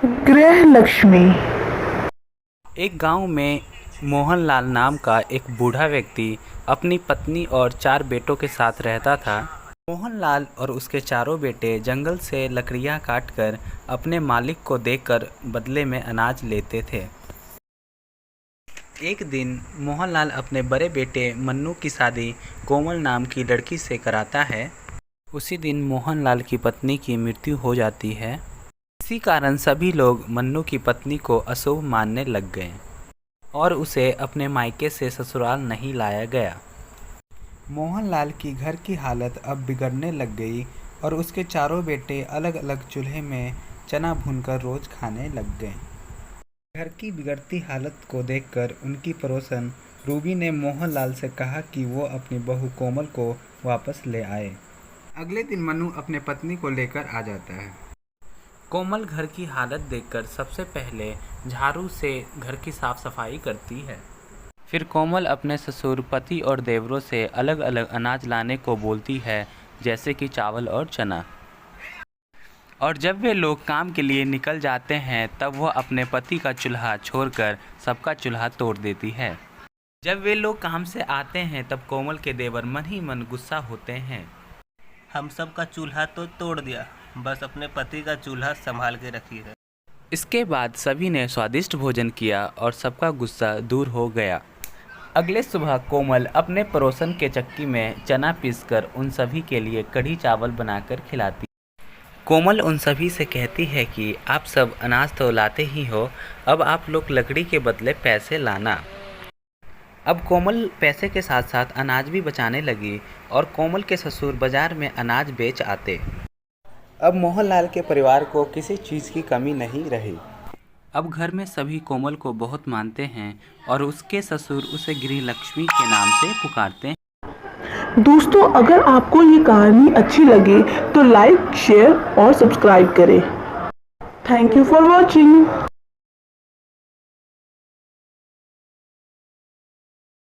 गृह लक्ष्मी। एक गांव में मोहनलाल नाम का एक बूढ़ा व्यक्ति अपनी पत्नी और 4 बेटों के साथ रहता था। मोहनलाल और उसके चारों बेटे जंगल से लकड़ियां काटकर अपने मालिक को देकर बदले में अनाज लेते थे। एक दिन मोहनलाल अपने बड़े बेटे मन्नू की शादी कोमल नाम की लड़की से कराता है। उसी दिन मोहनलाल की पत्नी की मृत्यु हो जाती है। इसी कारण सभी लोग मन्नू की पत्नी को अशुभ मानने लग गए और उसे अपने मायके से ससुराल नहीं लाया गया। मोहनलाल की घर की हालत अब बिगड़ने लग गई और उसके चारों बेटे अलग अलग चूल्हे में चना भूनकर रोज खाने लग गए। घर की बिगड़ती हालत को देखकर उनकी पड़ोसन रूबी ने मोहनलाल से कहा कि वो अपनी बहू कोमल को वापस ले आए। अगले दिन मन्नू अपने पत्नी को लेकर आ जाता है। कोमल घर की हालत देखकर सबसे पहले झाड़ू से घर की साफ सफाई करती है। फिर कोमल अपने ससुर, पति और देवरों से अलग अलग अनाज लाने को बोलती है, जैसे कि चावल और चना। और जब वे लोग काम के लिए निकल जाते हैं तब वह अपने पति का चूल्हा छोड़कर सबका चूल्हा तोड़ देती है। जब वे लोग काम से आते हैं तब कोमल के देवर मन ही मन गुस्सा होते हैं। हम सब का चूल्हा तो तोड़ दिया, बस अपने पति का चूल्हा संभाल के रखी है। इसके बाद सभी ने स्वादिष्ट भोजन किया और सबका गुस्सा दूर हो गया। अगले सुबह कोमल अपने पड़ोसन के चक्की में चना पीसकर उन सभी के लिए कढ़ी चावल बनाकर खिलाती। कोमल उन सभी से कहती है कि आप सब अनाज तो लाते ही हो, अब आप लोग लकड़ी के बदले पैसे लाना। अब कोमल पैसे के साथ साथ अनाज भी बचाने लगी और कोमल के ससुर बाजार में अनाज बेच आते। अब मोहनलाल के परिवार को किसी चीज़ की कमी नहीं रही। अब घर में सभी कोमल को बहुत मानते हैं और उसके ससुर उसे गृह लक्ष्मी के नाम से पुकारते हैं। दोस्तों, अगर आपको ये कहानी अच्छी लगे तो लाइक, शेयर और सब्सक्राइब करें। Thank you for watching.